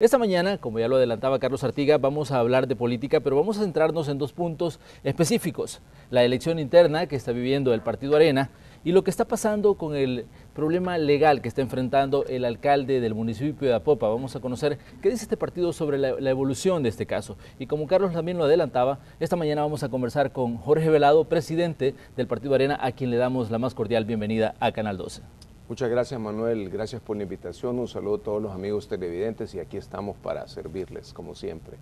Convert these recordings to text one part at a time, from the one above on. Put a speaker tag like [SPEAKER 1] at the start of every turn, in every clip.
[SPEAKER 1] Esta mañana, como ya lo adelantaba Carlos Artiga, vamos a hablar de política, pero vamos a centrarnos en dos puntos específicos. La elección interna que está viviendo el Partido Arena y lo que está pasando con el problema legal que está enfrentando el alcalde del municipio de Apopa. Vamos a conocer qué dice este partido sobre la evolución de este caso. Y como Carlos también lo adelantaba, esta mañana vamos a conversar con Jorge Velado, presidente del Partido Arena, a quien le damos la más cordial bienvenida a Canal 12.
[SPEAKER 2] Muchas gracias, Manuel, gracias por la invitación, un saludo a todos los amigos televidentes y aquí estamos para servirles, como siempre.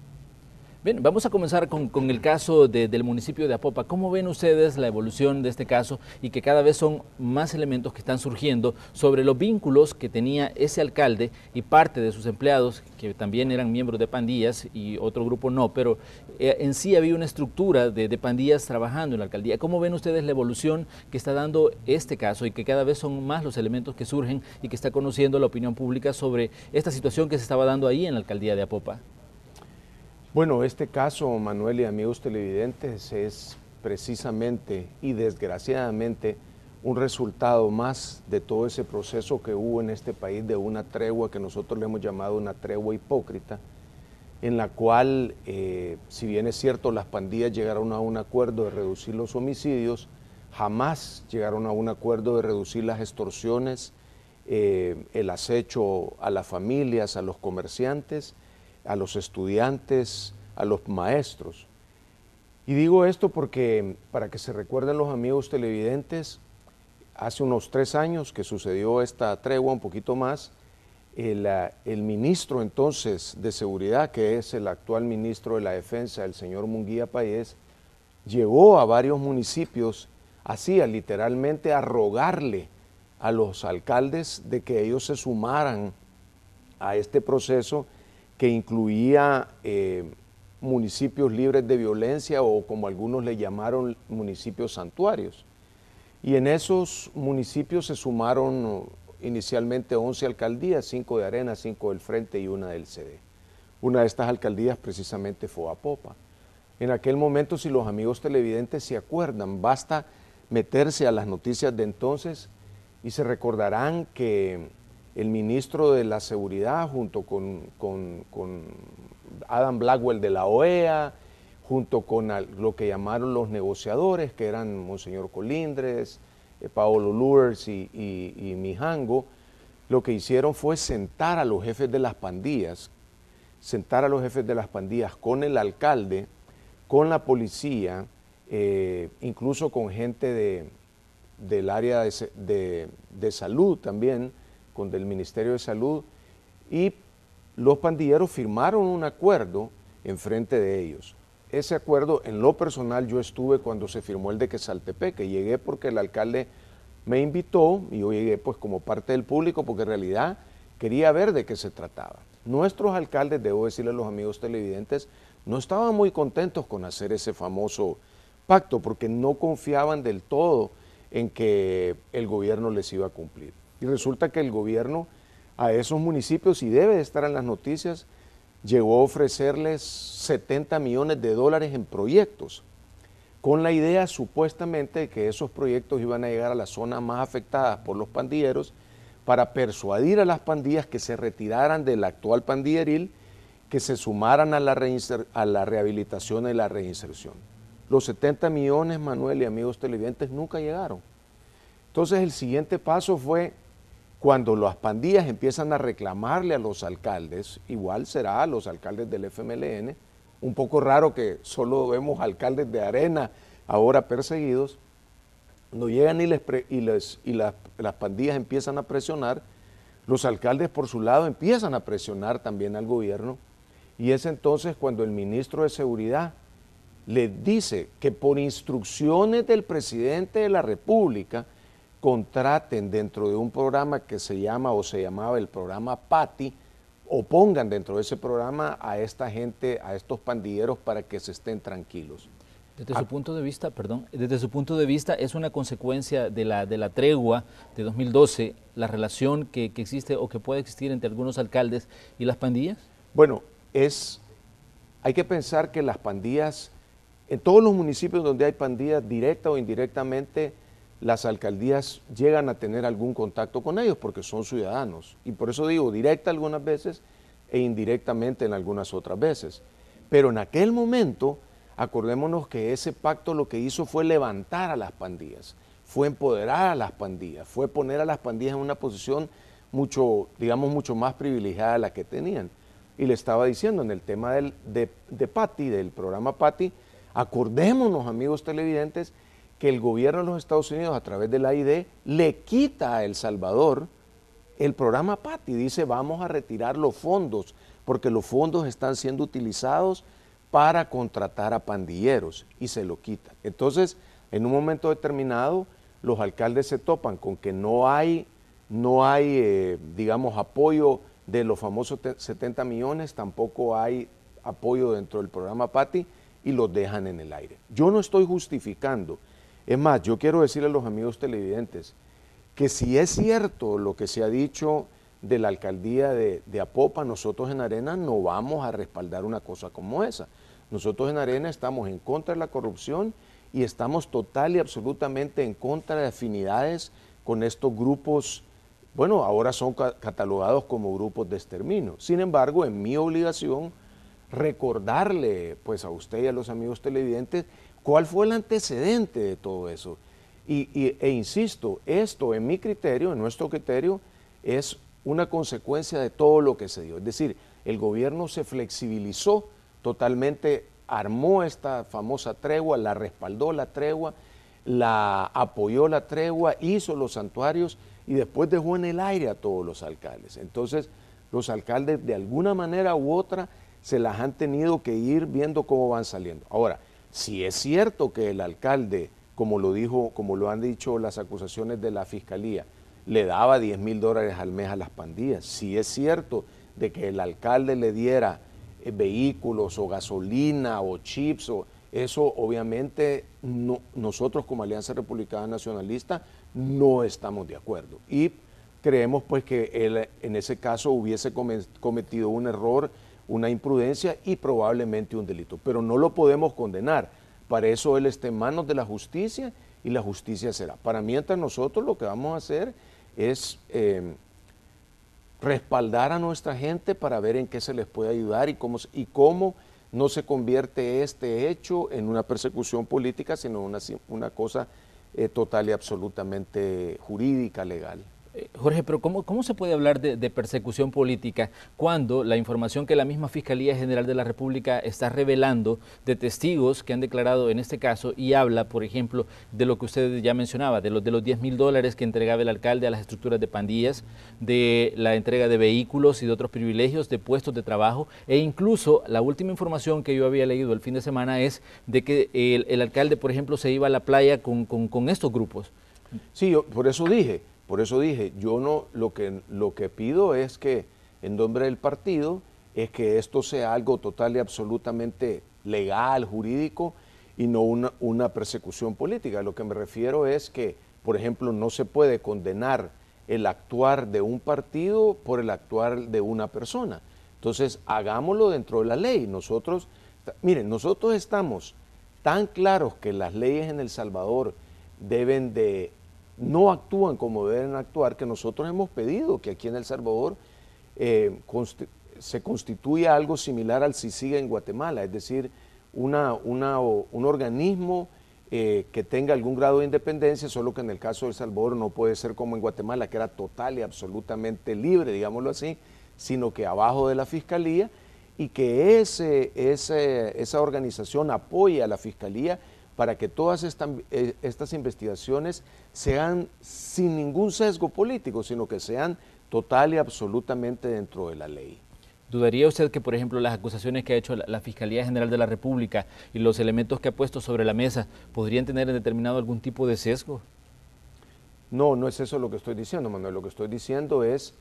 [SPEAKER 1] Bien, vamos a comenzar con el caso del municipio de Apopa. ¿Cómo ven ustedes la evolución de este caso y que cada vez son más elementos que están surgiendo sobre los vínculos que tenía ese alcalde y parte de sus empleados, que también eran miembros de pandillas y otro grupo no, pero en sí había una estructura de pandillas trabajando en la alcaldía? ¿Cómo ven ustedes la evolución que está dando este caso y que cada vez son más los elementos que surgen y que está conociendo la opinión pública sobre esta situación que se estaba dando ahí en la alcaldía de Apopa?
[SPEAKER 2] Bueno, este caso, Manuel y amigos televidentes, es precisamente y desgraciadamente un resultado más de todo ese proceso que hubo en este país de una tregua que nosotros le hemos llamado una tregua hipócrita, en la cual, si bien es cierto, las pandillas llegaron a un acuerdo de reducir los homicidios, jamás llegaron a un acuerdo de reducir las extorsiones, el acecho a las familias, a los comerciantes, a los estudiantes, a los maestros. Y digo esto porque, para que se recuerden los amigos televidentes, hace unos 3 años que sucedió esta tregua, un poquito más, el ministro entonces de Seguridad, que es el actual ministro de la Defensa, el señor Munguía Payés, llegó a varios municipios, hacía literalmente a rogarle a los alcaldes de que ellos se sumaran a este proceso que incluía municipios libres de violencia o, como algunos le llamaron, municipios santuarios. Y en esos municipios se sumaron inicialmente 11 alcaldías, 5 de Arena, 5 del Frente y una del CD. Una de estas alcaldías precisamente fue Apopa. En aquel momento, si los amigos televidentes se acuerdan, basta meterse a las noticias de entonces y se recordarán que el ministro de la Seguridad, junto con Adam Blackwell de la OEA, junto con lo que llamaron los negociadores, que eran Monseñor Colindres, Paolo Lures y Mijango, lo que hicieron fue sentar a los jefes de las pandillas, con el alcalde, con la policía, incluso con gente del área de salud también, del Ministerio de Salud, y los pandilleros firmaron un acuerdo en frente de ellos. Ese acuerdo, en lo personal, yo estuve cuando se firmó el de Quesaltepeque, llegué porque el alcalde me invitó y yo llegué pues como parte del público porque en realidad quería ver de qué se trataba. Nuestros alcaldes, debo decirle a los amigos televidentes, no estaban muy contentos con hacer ese famoso pacto porque no confiaban del todo en que el gobierno les iba a cumplir. Y resulta que el gobierno a esos municipios, y debe de estar en las noticias, llegó a ofrecerles 70 millones de dólares en proyectos, con la idea supuestamente de que esos proyectos iban a llegar a las zonas más afectadas por los pandilleros para persuadir a las pandillas que se retiraran del actual pandilleril, que se sumaran a la rehabilitación y la reinserción. Los 70 millones, Manuel y amigos televidentes, nunca llegaron. Entonces el siguiente paso fue cuando las pandillas empiezan a reclamarle a los alcaldes, igual será a los alcaldes del FMLN, un poco raro que solo vemos alcaldes de Arena ahora perseguidos, cuando llegan las pandillas empiezan a presionar, los alcaldes por su lado empiezan a presionar también al gobierno, y es entonces cuando el ministro de Seguridad le dice que por instrucciones del presidente de la República contraten dentro de un programa que se llamaba el programa PATI, o pongan dentro de ese programa a esta gente, a estos pandilleros, para que se estén tranquilos.
[SPEAKER 1] Desde su punto de vista, desde su punto de vista, ¿es una consecuencia de la tregua de 2012 la relación que existe o que puede existir entre algunos alcaldes y las pandillas?
[SPEAKER 2] Bueno, hay que pensar que las pandillas, en todos los municipios donde hay pandillas, directa o indirectamente, las alcaldías llegan a tener algún contacto con ellos porque son ciudadanos. Y por eso digo, directa algunas veces, e indirectamente en algunas otras veces. Pero en aquel momento, acordémonos que ese pacto lo que hizo fue levantar a las pandillas, fue empoderar a las pandillas, fue poner a las pandillas en una posición mucho, digamos, mucho más privilegiada de la que tenían. Y le estaba diciendo en el tema de PATI, del programa PATI, acordémonos, amigos televidentes, que el gobierno de los Estados Unidos a través de la AID le quita a El Salvador el programa PATI. Dice, vamos a retirar los fondos, porque los fondos están siendo utilizados para contratar a pandilleros, y se lo quita. Entonces, en un momento determinado, los alcaldes se topan con que no hay digamos, apoyo de los famosos 70 millones, tampoco hay apoyo dentro del programa PATI, y los dejan en el aire. Yo no estoy justificando. Es más, yo quiero decirle a los amigos televidentes que si es cierto lo que se ha dicho de la alcaldía de Apopa, nosotros en Arena no vamos a respaldar una cosa como esa. Nosotros en Arena estamos en contra de la corrupción y estamos total y absolutamente en contra de afinidades con estos grupos, bueno, ahora son catalogados como grupos de exterminio. Sin embargo, es mi obligación recordarle pues a usted y a los amigos televidentes cuál fue el antecedente de todo eso. E insisto, esto en mi criterio, en nuestro criterio, es una consecuencia de todo lo que se dio. Es decir, el gobierno se flexibilizó totalmente, armó esta famosa tregua, la respaldó la tregua, la apoyó la tregua, hizo los santuarios y después dejó en el aire a todos los alcaldes. Entonces, los alcaldes de alguna manera u otra se las han tenido que ir viendo cómo van saliendo. Ahora, si es cierto que el alcalde, como lo han dicho las acusaciones de la fiscalía, le daba $10,000 al mes a las pandillas, si es cierto de que el alcalde le diera vehículos o gasolina o chips, eso obviamente nosotros como Alianza Republicana Nacionalista no estamos de acuerdo. Y creemos pues que él en ese caso hubiese cometido un error, una imprudencia y probablemente un delito, pero no lo podemos condenar. Para eso él está en manos de la justicia y la justicia será. Para mientras nosotros lo que vamos a hacer es respaldar a nuestra gente para ver en qué se les puede ayudar y cómo no se convierte este hecho en una persecución política, sino una cosa total y absolutamente jurídica, legal.
[SPEAKER 1] Jorge, pero ¿cómo se puede hablar de persecución política cuando la información que la misma Fiscalía General de la República está revelando de testigos que han declarado en este caso y habla, por ejemplo, de lo que usted ya mencionaba, de los $10,000 que entregaba el alcalde a las estructuras de pandillas, de la entrega de vehículos y de otros privilegios, de puestos de trabajo, e incluso la última información que yo había leído el fin de semana es de que el alcalde, por ejemplo, se iba a la playa con estos grupos?
[SPEAKER 2] Sí, por eso dije, yo no, lo que pido es que, en nombre del partido, es que esto sea algo total y absolutamente legal, jurídico, y no una persecución política. Lo que me refiero es que, por ejemplo, no se puede condenar el actuar de un partido por el actuar de una persona. Entonces, hagámoslo dentro de la ley. Miren, nosotros estamos tan claros que las leyes en El Salvador no actúan como deben actuar, que nosotros hemos pedido que aquí en El Salvador se constituya algo similar al CICIG en Guatemala, es decir, un organismo que tenga algún grado de independencia, solo que en el caso de El Salvador no puede ser como en Guatemala, que era total y absolutamente libre, digámoslo así, sino que abajo de la Fiscalía, y que esa organización apoye a la Fiscalía para que todas estas investigaciones sean sin ningún sesgo político, sino que sean total y absolutamente dentro de la ley.
[SPEAKER 1] ¿Dudaría usted que, por ejemplo, las acusaciones que ha hecho la Fiscalía General de la República y los elementos que ha puesto sobre la mesa podrían tener en determinado algún tipo de sesgo?
[SPEAKER 2] No, no es eso lo que estoy diciendo, Manuel. Lo que estoy diciendo es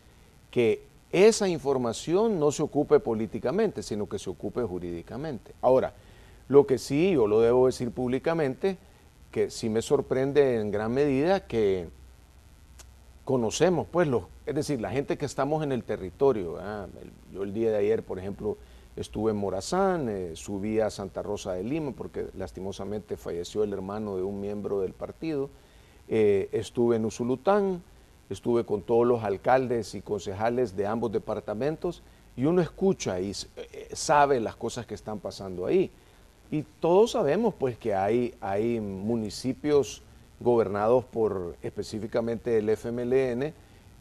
[SPEAKER 2] que esa información no se ocupe políticamente, sino que se ocupe jurídicamente. Ahora, lo que sí, yo lo debo decir públicamente, que sí me sorprende en gran medida que conocemos, pues, es decir, la gente que estamos en el territorio. Yo el día de ayer, por ejemplo, estuve en Morazán, subí a Santa Rosa de Lima, porque lastimosamente falleció el hermano de un miembro del partido, estuve en Usulután, estuve con todos los alcaldes y concejales de ambos departamentos, y uno escucha y sabe las cosas que están pasando ahí. Y todos sabemos pues que hay municipios gobernados por específicamente el FMLN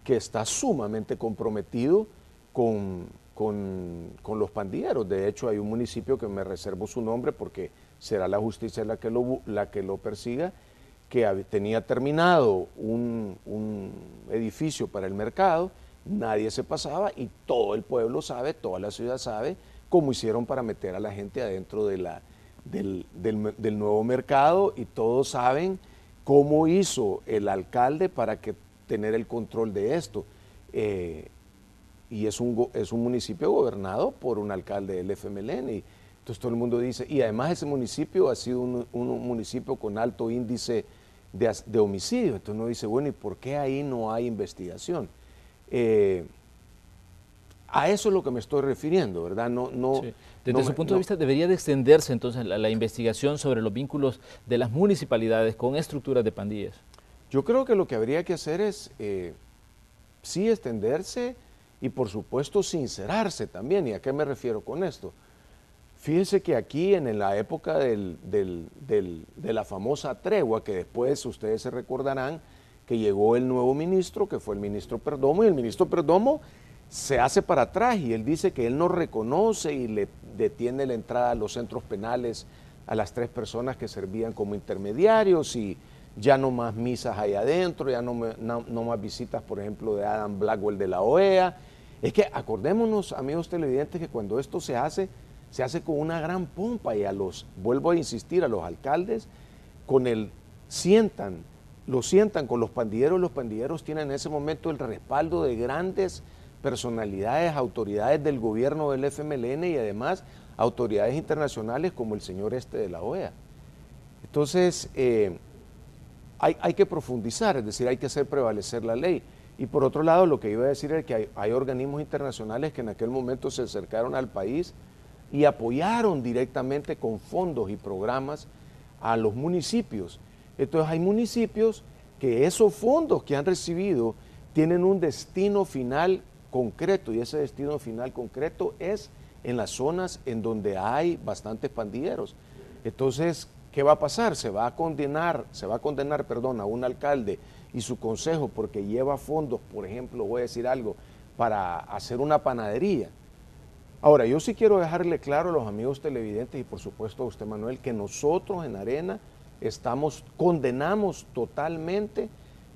[SPEAKER 2] que está sumamente comprometido con los pandilleros. De hecho, hay un municipio que me reservo su nombre porque será la justicia la que lo persiga, que tenía terminado un edificio para el mercado, nadie se pasaba y todo el pueblo sabe, toda la ciudad sabe cómo hicieron para meter a la gente adentro del nuevo mercado, y todos saben cómo hizo el alcalde para tener el control de esto. Y es un municipio gobernado por un alcalde del FMLN. Y entonces todo el mundo dice, y además ese municipio ha sido un municipio con alto índice de homicidio. Entonces uno dice, bueno, ¿y por qué ahí no hay investigación? A eso es lo que me estoy refiriendo, ¿verdad?
[SPEAKER 1] Sí. Desde su punto de vista, ¿debería de extenderse entonces la investigación sobre los vínculos de las municipalidades con estructuras de pandillas?
[SPEAKER 2] Yo creo que lo que habría que hacer es, sí, extenderse y por supuesto sincerarse también. ¿Y a qué me refiero con esto? Fíjense que aquí en la época de la famosa tregua, que después ustedes se recordarán que llegó el nuevo ministro, que fue el ministro Perdomo, y el ministro Perdomo se hace para atrás y él dice que él no reconoce y le detiene la entrada a los centros penales a las 3 personas que servían como intermediarios, y ya no más misas ahí adentro, ya no más visitas, por ejemplo, de Adam Blackwell de la OEA. Es que acordémonos, amigos televidentes, que cuando esto se hace con una gran pompa, y vuelvo a insistir, a los alcaldes, lo sientan con los pandilleros tienen en ese momento el respaldo de grandes personalidades, autoridades del gobierno del FMLN y además autoridades internacionales como el señor de la OEA. Entonces, hay que profundizar, es decir, hay que hacer prevalecer la ley. Y por otro lado, lo que iba a decir es que hay organismos internacionales que en aquel momento se acercaron al país y apoyaron directamente con fondos y programas a los municipios. Entonces hay municipios que esos fondos que han recibido tienen un destino final concreto, y ese destino final concreto es en las zonas en donde hay bastantes pandilleros. Entonces, ¿qué va a pasar? Se va a condenar, a un alcalde y su consejo porque lleva fondos, por ejemplo, voy a decir algo, para hacer una panadería. Ahora, yo sí quiero dejarle claro a los amigos televidentes y por supuesto a usted, Manuel, que nosotros en Arena condenamos totalmente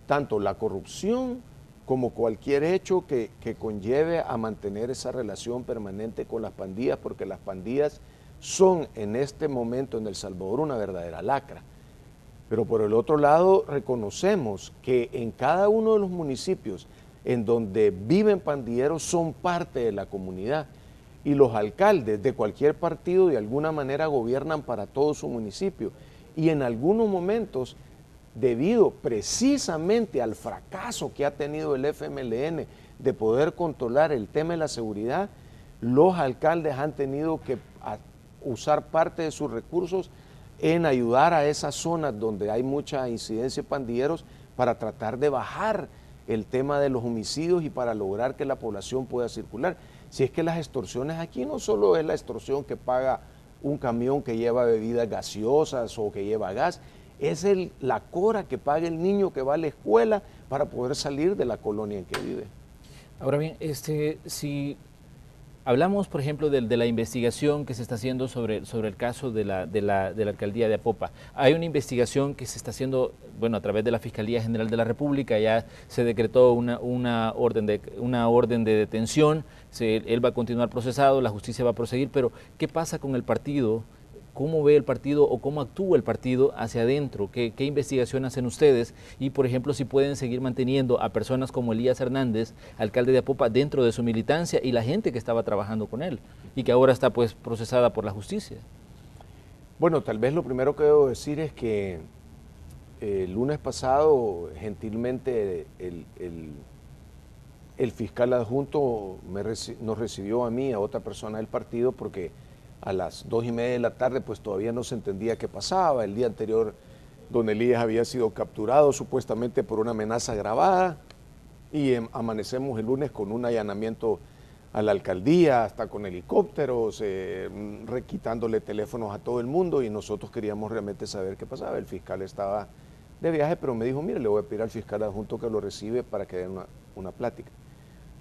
[SPEAKER 2] tanto la corrupción como cualquier hecho que conlleve a mantener esa relación permanente con las pandillas, porque las pandillas son en este momento en El Salvador una verdadera lacra. Pero por el otro lado, reconocemos que en cada uno de los municipios en donde viven pandilleros son parte de la comunidad, y los alcaldes de cualquier partido de alguna manera gobiernan para todo su municipio, y en algunos momentos, debido precisamente al fracaso que ha tenido el FMLN de poder controlar el tema de la seguridad, los alcaldes han tenido que usar parte de sus recursos en ayudar a esas zonas donde hay mucha incidencia de pandilleros para tratar de bajar el tema de los homicidios y para lograr que la población pueda circular. Si es que las extorsiones aquí no solo es la extorsión que paga un camión que lleva bebidas gaseosas o que lleva gas, es la cora que paga el niño que va a la escuela para poder salir de la colonia en que vive.
[SPEAKER 1] Ahora bien, si hablamos, por ejemplo, de la investigación que se está haciendo sobre el caso de la alcaldía de Apopa. Hay una investigación que se está haciendo, bueno, a través de la Fiscalía General de la República. Ya se decretó una orden de detención. Él va a continuar procesado, la justicia va a proseguir, pero ¿qué pasa con el partido? ¿Cómo ve el partido o cómo actúa el partido hacia adentro? ¿Qué investigación hacen ustedes? Y, por ejemplo, si pueden seguir manteniendo a personas como Elías Hernández, alcalde de Apopa, dentro de su militancia, y la gente que estaba trabajando con él y que ahora está pues procesada por la justicia.
[SPEAKER 2] Bueno, tal vez lo primero que debo decir es que el lunes pasado, gentilmente, el fiscal adjunto nos recibió a mí, a otra persona del partido, porque a las 2:30 de la tarde pues todavía no se entendía qué pasaba. El día anterior don Elías había sido capturado supuestamente por una amenaza grabada, y amanecemos el lunes con un allanamiento a la alcaldía, hasta con helicópteros, quitándole teléfonos a todo el mundo, y nosotros queríamos realmente saber qué pasaba. El fiscal estaba de viaje, pero me dijo, mire, le voy a pedir al fiscal adjunto que lo recibe para que den una plática.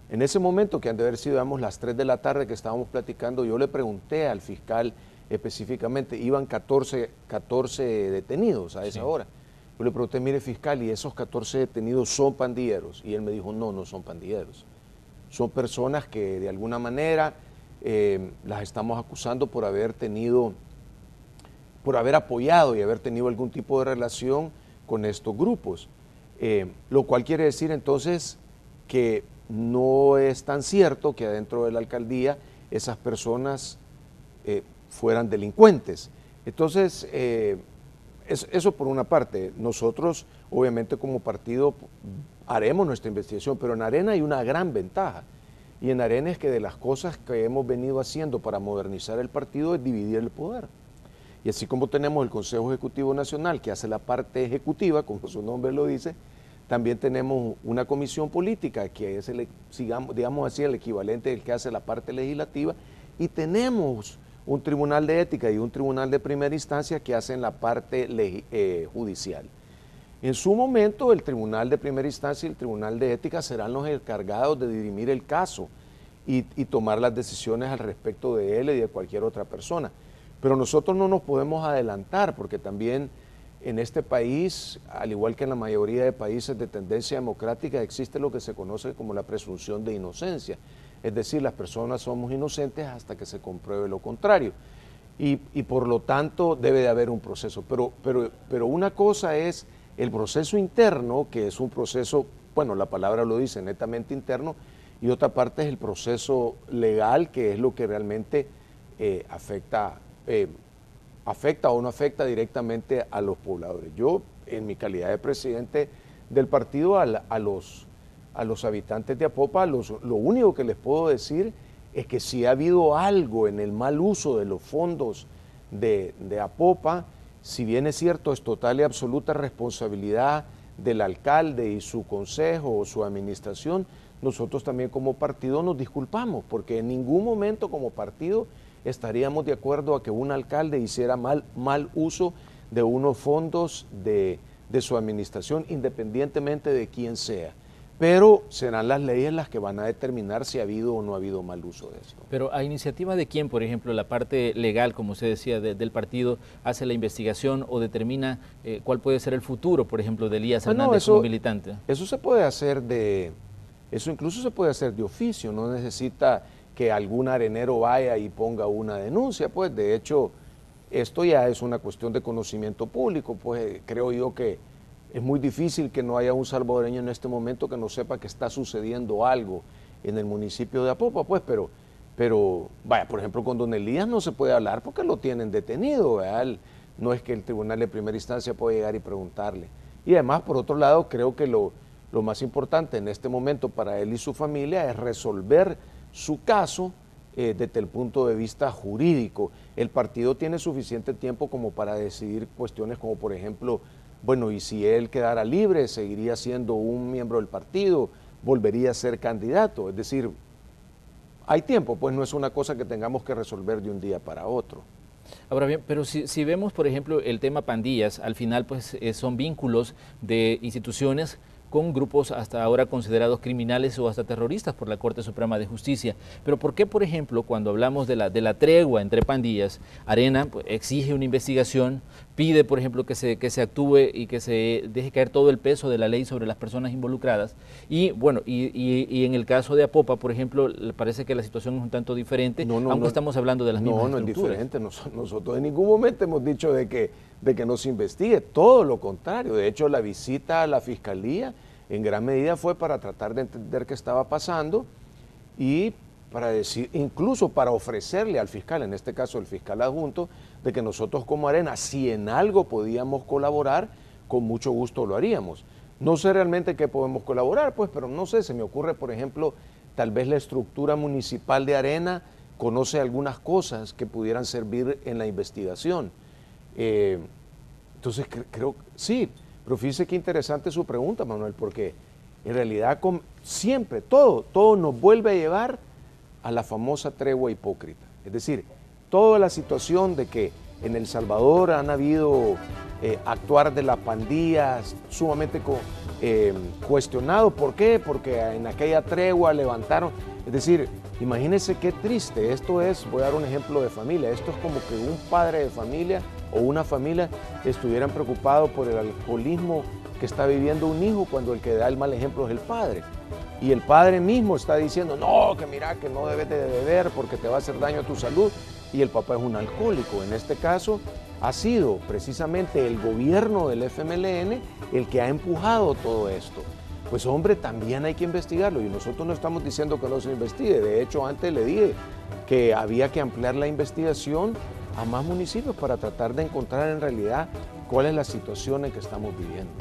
[SPEAKER 2] En ese momento, que han de haber sido, digamos, las 3 de la tarde que estábamos platicando, yo le pregunté al fiscal específicamente, iban 14 detenidos a esa hora. Yo le pregunté, mire fiscal, ¿y esos 14 detenidos son pandilleros? Y él me dijo, no, no son pandilleros. Son personas que de alguna manera las estamos acusando por haber apoyado y haber tenido algún tipo de relación con estos grupos. Lo cual quiere decir entonces que no es tan cierto que adentro de la alcaldía esas personas fueran delincuentes. Entonces, eso por una parte. Nosotros, obviamente, como partido, haremos nuestra investigación, pero en Arena hay una gran ventaja. Y en Arena es que de las cosas que hemos venido haciendo para modernizar el partido es dividir el poder. Y así como tenemos el Consejo Ejecutivo Nacional, que hace la parte ejecutiva, como su nombre lo dice, también tenemos una comisión política, que es, digamos así, el equivalente del que hace la parte legislativa, y tenemos un tribunal de ética y un tribunal de primera instancia que hacen la parte judicial. En su momento, el tribunal de primera instancia y el tribunal de ética serán los encargados de dirimir el caso y tomar las decisiones al respecto de él y de cualquier otra persona. Pero nosotros no nos podemos adelantar, porque también en este país, al igual que en la mayoría de países de tendencia democrática, existe lo que se conoce como la presunción de inocencia. Es decir, las personas somos inocentes hasta que se compruebe lo contrario. Y por lo tanto debe de haber un proceso. Pero una cosa es el proceso interno, que es un proceso, bueno, la palabra lo dice, netamente interno, y otra parte es el proceso legal, que es lo que realmente afecta o no afecta directamente a los pobladores. Yo, en mi calidad de presidente del partido, a los habitantes de Apopa, lo único que les puedo decir es que si ha habido algo en el mal uso de los fondos de Apopa, si bien es cierto, es total y absoluta responsabilidad del alcalde y su consejo o su administración, nosotros también como partido nos disculpamos, porque en ningún momento como partido estaríamos de acuerdo a que un alcalde hiciera mal uso de unos fondos de su administración, independientemente de quién sea. Pero serán las leyes las que van a determinar si ha habido o no ha habido mal uso de esto.
[SPEAKER 1] Pero ¿a iniciativa de quién, por ejemplo, la parte legal, como usted decía, del partido, hace la investigación o determina cuál puede ser el futuro, por ejemplo, de Elías Hernández como militante?
[SPEAKER 2] Eso se puede hacer eso incluso se puede hacer de oficio, no necesita que algún arenero vaya y ponga una denuncia, pues de hecho esto ya es una cuestión de conocimiento público, pues creo yo que es muy difícil que no haya un salvadoreño en este momento que no sepa que está sucediendo algo en el municipio de Apopa, pues, pero vaya, por ejemplo, con don Elías no se puede hablar porque lo tienen detenido, ¿verdad? No es que el tribunal de primera instancia pueda llegar y preguntarle. Y además, por otro lado, creo que lo más importante en este momento para él y su familia es resolver su caso desde el punto de vista jurídico. El partido tiene suficiente tiempo como para decidir cuestiones como, por ejemplo, bueno, y si él quedara libre, seguiría siendo un miembro del partido, volvería a ser candidato. Es decir, hay tiempo, pues no es una cosa que tengamos que resolver de un día para otro.
[SPEAKER 1] Ahora bien, pero si vemos, por ejemplo, el tema pandillas, al final pues son vínculos de instituciones con grupos hasta ahora considerados criminales o hasta terroristas por la Corte Suprema de Justicia. Pero ¿por qué, por ejemplo, cuando hablamos de la tregua entre pandillas, Arena pues, exige una investigación, pide, por ejemplo, que se actúe y que se deje caer todo el peso de la ley sobre las personas involucradas? Y bueno, y en el caso de Apopa, por ejemplo, parece que la situación es un tanto diferente, aunque estamos hablando de las mismas estructuras.
[SPEAKER 2] No, es diferente. Nosotros en ningún momento hemos dicho de que no se investigue, todo lo contrario. De hecho, la visita a la Fiscalía en gran medida fue para tratar de entender qué estaba pasando y para decir, incluso para ofrecerle al fiscal, en este caso el fiscal adjunto, de que nosotros como Arena, si en algo podíamos colaborar, con mucho gusto lo haríamos. No sé realmente qué podemos colaborar, pues, pero no sé, se me ocurre, por ejemplo, tal vez la estructura municipal de Arena conoce algunas cosas que pudieran servir en la investigación. Entonces, creo que sí. Pero fíjese qué interesante su pregunta, Manuel, porque en realidad siempre todo nos vuelve a llevar a la famosa tregua hipócrita. Es decir, toda la situación de que en El Salvador han habido actuar de las pandillas sumamente cuestionado. ¿Por qué? Porque en aquella tregua levantaron. Es decir, imagínense qué triste. Esto es, voy a dar un ejemplo de familia, esto es como que un padre de familia o una familia estuvieran preocupados por el alcoholismo que está viviendo un hijo cuando el que da el mal ejemplo es el padre. Y el padre mismo está diciendo, no, que mira, que no debes de beber porque te va a hacer daño a tu salud. Y el papá es un alcohólico. En este caso, ha sido precisamente el gobierno del FMLN el que ha empujado todo esto. Pues hombre, también hay que investigarlo y nosotros no estamos diciendo que no se investigue. De hecho, antes le dije que había que ampliar la investigación a más municipios para tratar de encontrar en realidad cuál es la situación en que estamos viviendo.